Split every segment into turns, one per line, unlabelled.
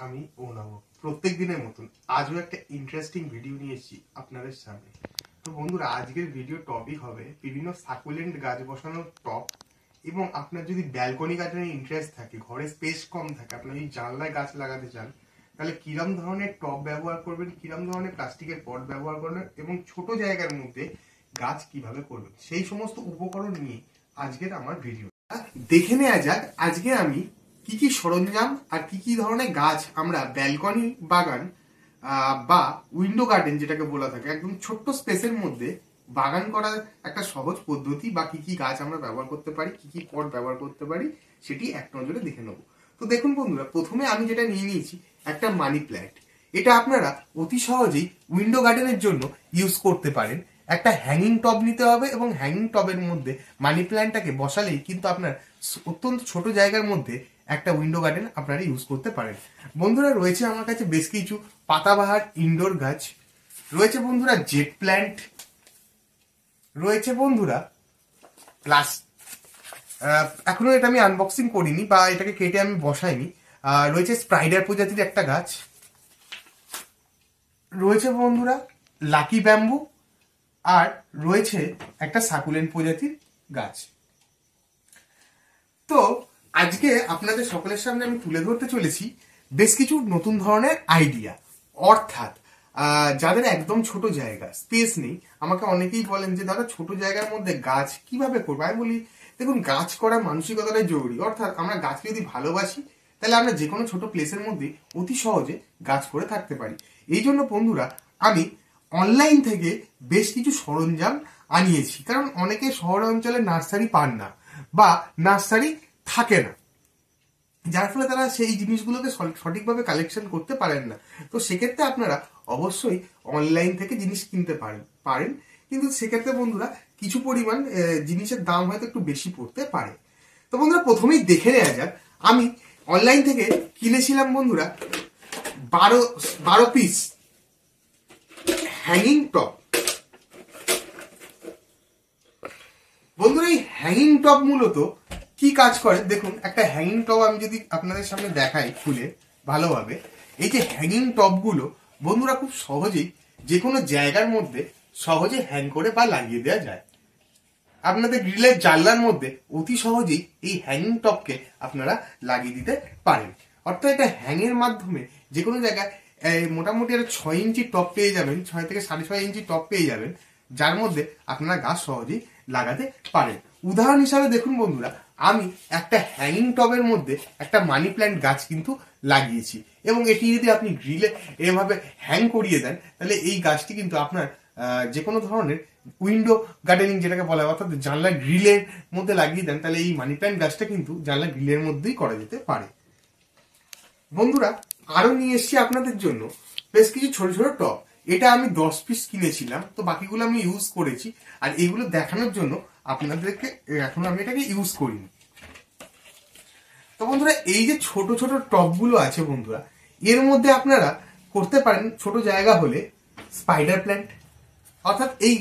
আমি ওনাম প্রত্যেক দিনের মতন আজও একটা ইন্টারেস্টিং ভিডিও নিয়ে এসেছি আপনাদের সামনে। তো বন্ধুরা, আজকের ভিডিও টপিক হবে বিভিন্ন সাকুলেন্ট গাছ বসানোর টপ। এবং আপনার যদি ব্যালকনি গার্ডেনের ইন্টারেস্ট থাকে, ঘরে স্পেস কম থাকে, আপনার যদি জানলায় গাছ লাগাতে চান, তাহলে কিরম ধরনের টপ ব্যবহার করবেন, কিরম ধরনের প্লাস্টিকের পট ব্যবহার করবেন এবং ছোট জায়গার মধ্যে গাছ কিভাবে করবেন, সেই সমস্ত উপকরণ নিয়ে আজকের আমার ভিডিও। দেখে নেওয়া যাক আজকে আমি কি কি সরঞ্জাম আর কি কি ধরনের গাছ আমরা ব্যালকনি বাগান বা উইন্ডো গার্ডেন যেটাকে বলা থাকে, একদম ছোট্ট স্পেসের মধ্যে বাগান করার একটা সহজ পদ্ধতি, বা কি কি গাছ আমরা ব্যবহার করতে পারি, কি কি পট ব্যবহার করতে পারি, সেটি এক নজরে দেখে নেবো। তো দেখুন বন্ধুরা, প্রথমে আমি যেটা নিয়ে নিয়েছি একটা মানি প্ল্যান্ট। এটা আপনারা অতি সহজেই উইন্ডো গার্ডেনের জন্য ইউজ করতে পারেন। একটা হ্যাঙ্গিং টব নিতে হবে এবং হ্যাঙ্গিং টবের মধ্যে মানি প্ল্যান্টটাকে বসালেই কিন্তু আপনার অত্যন্ত ছোট জায়গার মধ্যে একটা উইন্ডো গার্ডেন আপনারা ইউজ করতে পারেন। বন্ধুরা, রয়েছে আমার কাছে বেশ কিছু পাতাবাহার ইনডোর গাছ, রয়েছে বন্ধুরা জেট প্ল্যান্ট, রয়েছে বন্ধুরা প্লাস এখনো এটা আমি আনবক্সিং করিনি বা এটাকে কেটে আমি বসাইনি, রয়েছে স্প্রাইডার প্রজাতির একটা গাছ, রয়েছে বন্ধুরা লাকি ব্যাম্বু, আর রয়েছে একটা সাকুলেন্ট প্রজাতির গাছ। তো আজকে আপনাদের সকলের সামনে আমি তুলে ধরতে চলেছি বেশ কিছু নতুন ধরনের আইডিয়া। অর্থাৎ যাদের একদম ছোট জায়গা, স্পেস নেই, আমাকে অনেকেই বলেন যে দাদা ছোট জায়গার মধ্যে গাছ কিভাবে করবো। আমি বলি দেখুন, গাছ করার মানসিকতাটাই জরুরি। অর্থাৎ আমরা গাছকে যদি ভালোবাসি, তাহলে আমরা যে কোনো ছোট প্লেসের মধ্যে অতি সহজে গাছ করে থাকতে পারি। এই জন্য বন্ধুরা, আমি অনলাইন থেকে বেশ কিছু সরঞ্জাম আনিয়েছি। কারণ অনেকে শহর অঞ্চলে নার্সারি পান না বা নার্সারি থাকে না, যার ফলে তারা সেই জিনিসগুলোকে সঠিকভাবে কালেকশন করতে পারেন না। তো সেক্ষেত্রে আপনারা অবশ্যই অনলাইন থেকে জিনিস কিনতে পারেন, কিন্তু সেক্ষেত্রে বন্ধুরা কিছু পরিমাণ জিনিসের দাম হয়তো একটু বেশি পড়তে পারে। তো বন্ধুরা, প্রথমেই দেখে নেওয়া যাক। আমি অনলাইন থেকে কিনেছিলাম বন্ধুরা 12 পিস হ্যাঙ্গিং টপ। বন্ধুরা, এই হ্যাঙ্গিং টপ মূলত কি কাজ করে দেখুন। একটা হ্যাঙ্গিং টপ আমি যদি আপনাদের সামনে দেখাই খুলে ভালোভাবে, এই যে হ্যাঙ্গিং টপগুলো বন্ধুরা খুব সহজেই যে কোনো জায়গার মধ্যে সহজে হ্যাং করে বা লাগিয়ে দেওয়া যায়। আপনাদের গ্রিলের জানলার মধ্যে অতি সহজেই এই হ্যাঙ্গিং টপকে আপনারা লাগিয়ে দিতে পারেন। অর্থাৎ এটা হ্যাংয়ের মাধ্যমে যে কোনো জায়গায় মোটামুটি একটা 6 ইঞ্চি টপ পেয়ে যাবেন, 6 থেকে 6.5 ইঞ্চি টপ পেয়ে যাবেন, যার মধ্যে আপনারা গাছ সহজেই লাগাতে পারেন। উদাহরণ হিসাবে দেখুন বন্ধুরা, আমি একটা হ্যাঙ্গিং টবের মধ্যে একটা মানি প্ল্যান্ট গাছ কিন্তু লাগিয়েছি, এবং এটি যদি আপনি গ্রিলে এভাবে হ্যাং করিয়ে দেন, তাহলে এই গাছটি কিন্তু আপনার যে কোনো ধরনের উইন্ডো গার্ডেনিং যেটাকে বলা হয়, অর্থাৎ জানলা গ্রিলের মধ্যে লাগিয়ে দেন, তাহলে এই মানি প্ল্যান্ট গাছটা কিন্তু জানলা গ্রিলের মধ্যেই করা যেতে পারে। বন্ধুরা, আরো নিয়ে এসেছি আপনাদের জন্য বেশ কিছু ছোট ছোট টব। এটা আমি 10 পিস কিনেছিলাম, তো বাকিগুলো আমি ইউজ করেছি, আর এগুলো দেখানোর জন্য আপনাদেরকে এখন আমি এটাকে ইউজ করিনি। তো বন্ধুরা, এই যে ছোট ছোট টবগুলো আছে বন্ধুরা, এর মধ্যে আপনারা করতে পারেন ছোট জায়গা হলে স্পাইডার প্ল্যান্ট। অর্থাৎ এই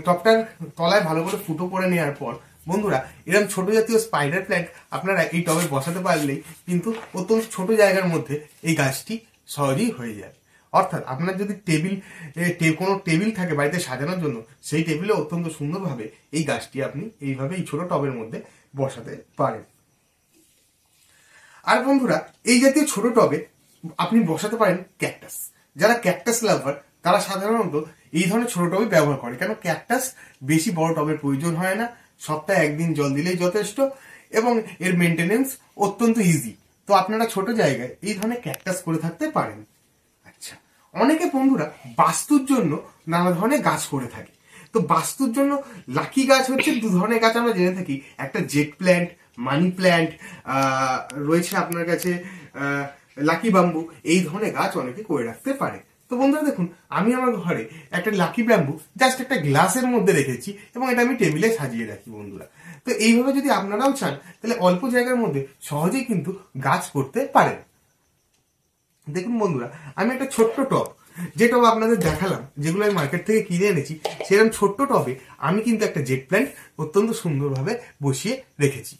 টবটার তলায় ভালো করে ফুটো করে নেওয়ার পর বন্ধুরা, এরকম ছোট জাতীয় স্পাইডার প্ল্যান্ট আপনারা এই টবে বসাতে পারলেই কিন্তু অত্যন্ত ছোট জায়গার মধ্যে এই গাছটি সহজেই হয়ে যায়। অর্থাৎ আপনার যদি কোনো টেবিল থাকে বাড়িতে সাজানোর জন্য, সেই টেবিলে অত্যন্ত সুন্দরভাবে এই গাছটি আপনি এইভাবে এই ছোট টবের মধ্যে বসাতে পারেন। আর বন্ধুরা, এই জাতীয় ছোট টবে আপনি বসাতে পারেন ক্যাকটাস। যারা ক্যাকটাস লাভার তারা সাধারণত এই ধরনের ছোট টবে ব্যবহার করে, কেন ক্যাকটাস বেশি বড় টবের প্রয়োজন হয় না, সপ্তাহে একদিন জল দিলেই যথেষ্ট, এবং এর মেনটেনেন্স অত্যন্ত ইজি। তো আপনারা ছোট জায়গায় এই ধরনের ক্যাকটাস করে থাকতে পারেন। আচ্ছা, অনেকে বন্ধুরা বাস্তুর জন্য নানা ধরনের গাছ করে থাকে। তো বাস্তুর জন্য লাকি গাছ হচ্ছে 2 ধরনের গাছ আমরা জেনে থাকি, একটা জেট প্ল্যান্ট, মানি প্ল্যান্ট, রয়েছে আপনার কাছে লাকি ব্যাম্বু। এই ধরনের গাছ অনেকে করে রাখতে পারে। তো বন্ধুরা দেখুন, আমি আমার ঘরে একটা লাকি ব্যাম্বু জাস্ট একটা গ্লাসের মধ্যে রেখেছি, এবং এটা আমি টেবিলে সাজিয়ে রাখি বন্ধুরা। তো এইভাবে যদি আপনারাও চান, তাহলে অল্প জায়গার মধ্যে সহজেই কিন্তু গাছ করতে পারেন। দেখুন বন্ধুরা, আমি একটা ছোট্ট টব, যে টব আপনাদের দেখালাম, যেগুলো আমি মার্কেট থেকে কিনে এনেছি, সেরকম ছোট্ট টবে আমি কিন্তু একটা জেট প্ল্যান্ট অত্যন্ত সুন্দরভাবে বসিয়ে রেখেছি।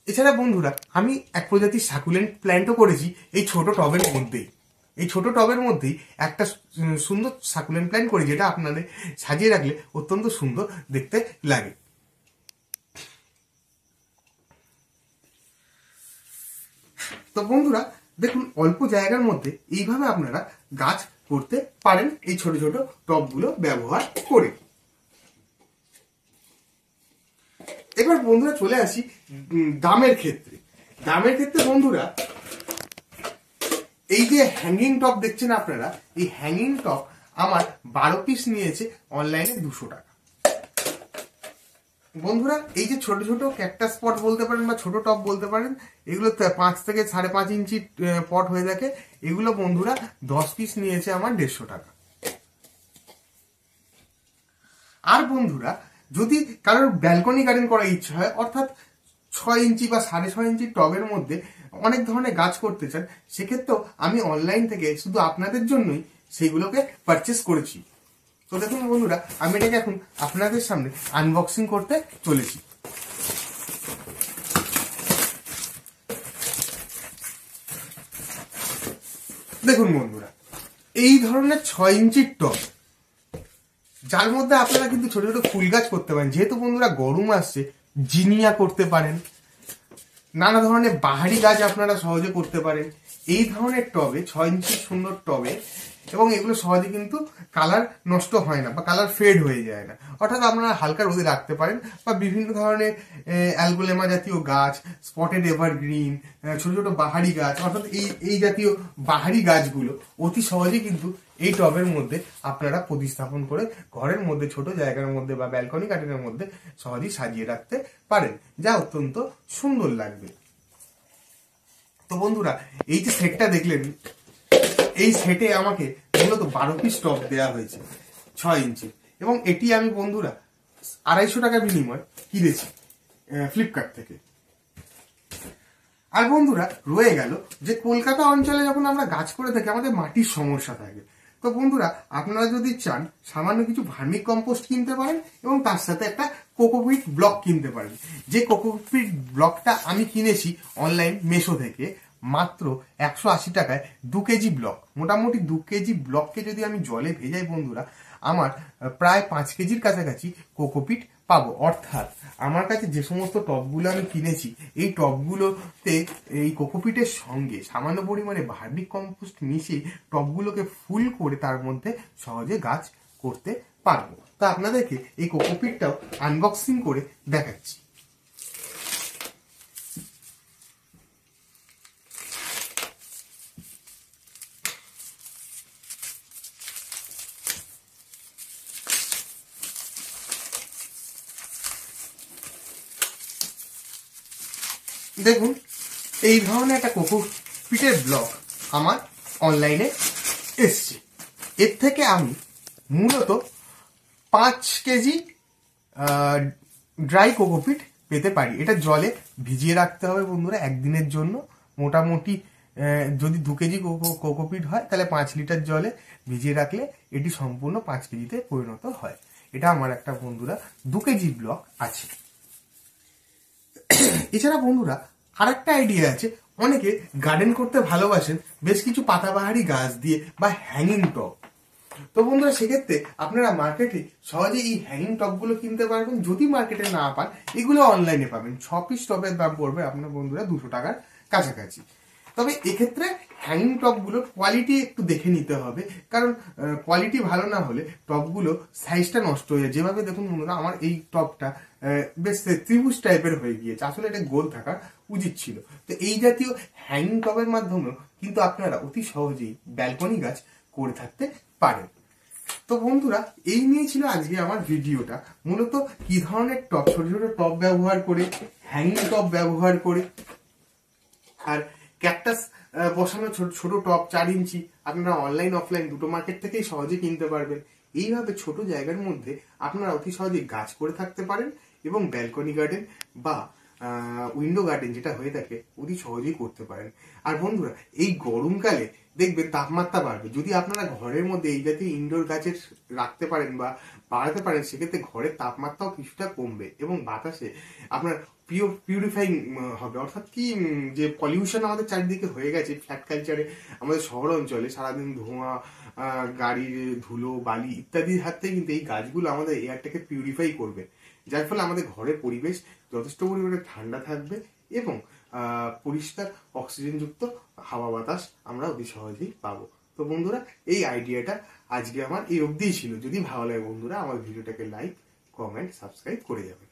এছাড়া বন্ধুরা আমি এক প্রজাতির সাকুলেন্ট প্ল্যান্টও করেছি এই ছোট টবের মধ্যেই। এই ছোট টবের মধ্যেই একটা সুন্দর সাকুলেন্ট প্ল্যান্ট করি, যেটা আপনাদের সাজিয়ে রাখলে অত্যন্ত সুন্দর দেখতে লাগে। তো বন্ধুরা দেখুন, অল্প জায়গার মধ্যে এইভাবে আপনারা গাছ করতে পারেন এই ছোট ছোট টবগুলো ব্যবহার করে। এবার বন্ধুরা চলে আসি দামের ক্ষেত্রে। দামের ক্ষেত্রে বন্ধুরা এই যে হ্যাঙ্গিং টপ দেখছেন আপনারা, এই হ্যাঙ্গিং টপ আমার 12 পিস নিয়েছে অনলাইনে 200 টাকা। বন্ধুরা এই যে ছোট ছোট ক্যাকটাস পট বলতে পারেন বা ছোট টপ বলতে পারেন, এগুলো 5 থেকে 5.5 ইঞ্চি পট হয়ে থাকে। এগুলো বন্ধুরা 10 পিস নিয়েছে আমার 150 টাকা। আর বন্ধুরা যদি কারোর ব্যালকনি গার্ডেন করার ইচ্ছা হয়, অর্থাৎ 6 ইঞ্চি বা 6.5 ইঞ্চি টবের মধ্যে অনেক ধরনের গাছ করতে চান, সেক্ষেত্রেও আমি অনলাইন থেকে শুধু আপনাদের জন্যই সেইগুলোকে পারচেস করেছি। তো দেখুন বন্ধুরা, আমি এটাকে এখন আপনাদের সামনে আনবক্সিং করতে চলেছি। দেখুন বন্ধুরা, এই ধরনের 6 ইঞ্চির টব, যার মধ্যে আপনারা কিন্তু ছোট ছোট ফুল গাছ করতে পারেন। যেহেতু বন্ধুরা গরম আসছে, জিনিয়া করতে পারেন, নানা ধরনের বাহারি গাছ আপনারা সহজে করতে পারেন এই ধরনের টবে, 6 ইঞ্চির সুন্দর টবে। এবং এগুলো সহজে কিন্তু কালার নষ্ট হয় না বা কালার ফেড হয়ে যায় না। অর্থাৎ আপনারা হালকা রোদে রাখতে পারেন বা বিভিন্ন ধরনের অ্যালগোলেমা জাতীয় গাছ, স্পটেড এভারগ্রিন, ছোট ছোট বাহারি গাছ, অর্থাৎ এই জাতীয় বাহারি গাছগুলো অতি সহজে কিন্তু এই টবের মধ্যে আপনারা প্রতিস্থাপন করে ঘরের মধ্যে ছোট জায়গার মধ্যে বা ব্যালকনি গার্ডেনের মধ্যে সহজেই সাজিয়ে রাখতে পারেন, যা অত্যন্ত সুন্দর লাগবে। তো বন্ধুরা এই যে সেটটা দেখলেন, এই সেটে আমাকে মূলত 12 পিস টব দেওয়া হয়েছে 6 ইঞ্চি, এবং এটি আমি বন্ধুরা 250 টাকা বিনিময় কিনেছি ফ্লিপকার্ট থেকে। আর বন্ধুরা রয়ে গেল যে কলকাতা অঞ্চলে যখন আমরা গাছ করে থাকি আমাদের মাটির সমস্যা থাকে। তো বন্ধুরা আপনারা যদি চান সামান্য কিছু ভার্মি কম্পোস্ট কিনতে পারেন এবং তার সাথে একটা কোকোপিট ব্লক কিনতে পারেন। যে কোকোপিট ব্লকটা আমি কিনেছি অনলাইন মেশো থেকে মাত্র 180 টাকায় 2 কেজি ব্লক। মোটামুটি 2 কেজি ব্লককে যদি আমি জলে ভেজাই বন্ধুরা, আমার প্রায় 5 কেজির কাছাকাছি কোকোপিট পাবো। অর্থাৎ আমার কাছে যে সমস্ত টবগুলো আমি কিনেছি, এই টবগুলোতে এই কোকোপিটের সঙ্গে সামান্য পরিমাণে ভার্মি কম্পোস্ট মিশিয়ে টবগুলোকে ফুল করে তার মধ্যে সহজে গাছ করতে পারবো। তা আপনাদেরকে এই কোকোপিটটাও আনবক্সিং করে দেখাচ্ছি। দেখুন এই ধরনের একটা কোকোপিটের ব্লক আমার অনলাইনে এসছে। এর থেকে আমি মূলত 5 কেজি ড্রাই কোকোপিট পেতে পারি। এটা জলে ভিজিয়ে রাখতে হবে বন্ধুরা একদিনের জন্য। মোটামুটি যদি 2 কেজি কোকোপিট হয় তাহলে 5 লিটার জলে ভিজিয়ে রাখলে এটি সম্পূর্ণ 5 কেজিতে পরিণত হয়। এটা আমার একটা বন্ধুরা 2 কেজি ব্লক আছে। এছাড়া বন্ধুরা আর একটা আইডিয়া আছে, অনেকে গার্ডেন করতে ভালোবাসেন বেশ কিছু পাতাবাহারি গাছ দিয়ে বা হ্যাঙ্গিং টব। তো বন্ধুরা সেক্ষেত্রে আপনারা মার্কেটে সহজে এই হ্যাঙ্গিং টবগুলো কিনতে পারবেন। যদি মার্কেটে না পান, এগুলো অনলাইনে পাবেন। 6 পিস টবের দাম পড়বে আপনার বন্ধুরা 200 টাকার কাছাকাছি। তবে এক্ষেত্রে হ্যাঙ্গিং টবগুলোর কোয়ালিটি একটু দেখে নিতে হবে, কারণ কোয়ালিটি ভালো না হলে টবগুলো সাইজটা নষ্ট হয়ে যায়। যেভাবে দেখুন বন্ধুরা আমার এই টবটা বেশ ত্রিভুজ টাইপের হয়ে গিয়েছে, আসলে এটা গোল থাকা উচিত ছিল। তো এই জাতীয় হ্যাঙ্গিং টবের মাধ্যমেও কিন্তু আপনারা অতি সহজেই ব্যালকনি গাছ করে থাকতে পারেন। তো বন্ধুরা এই নিয়ে ছিল আজকে আমার ভিডিওটা। মূলত কি ধরনের টব, ছোট ছোট টব ব্যবহার করে, হ্যাঙ্গিং টব ব্যবহার করে, আর ক্যাকটাস বসানো ছোট ছোট টব 4 ইঞ্চি আপনারা অনলাইন অফলাইন দুটো মার্কেট থেকেই সহজে কিনতে পারবেন। এইভাবে ছোট জায়গার মধ্যে আপনারা অতি সহজে গাছ করে থাকতে পারেন এবং ব্যালকনি গার্ডেন বা উইন্ডো গার্ডেন যেটা হয়ে থাকে অতি সহজেই করতে পারেন। আর বন্ধুরা এই গরমকালে দেখবেন তাপমাত্রা বাড়বে। যদি আপনারা ঘরের মধ্যে এই জাতীয় ইনডোর গাছের রাখতে পারেন বা বাড়াতে পারেন, সেক্ষেত্রে ঘরের তাপমাত্রাও কিছুটা কমবে এবং বাতাসে আপনার পিউরিফাইং হবে। অর্থাৎ কি, যে পলিউশন আমাদের চারিদিকে হয়ে গেছে ফ্ল্যাট কালচারে, আমাদের শহর অঞ্চলে সারাদিন ধোঁয়া, গাড়ির ধুলো বালি ইত্যাদির হাত থেকে কিন্তু এই গাছগুলো আমাদের এয়ারটাকে পিউরিফাই করবে, যার ফলে আমাদের ঘরের পরিবেশ যথেষ্ট পরিমাণে ঠান্ডা থাকবে এবং পরিষ্কার অক্সিজেনযুক্ত হাওয়া বাতাস আমরা অতি সহজেই পাবো। তো বন্ধুরা, এই আইডিয়াটা আজকে আমার এই অবধিই ছিল। যদি ভালো লাগে বন্ধুরা, আমার ভিডিওটাকে লাইক, কমেন্ট, সাবস্ক্রাইব করে যাবেন।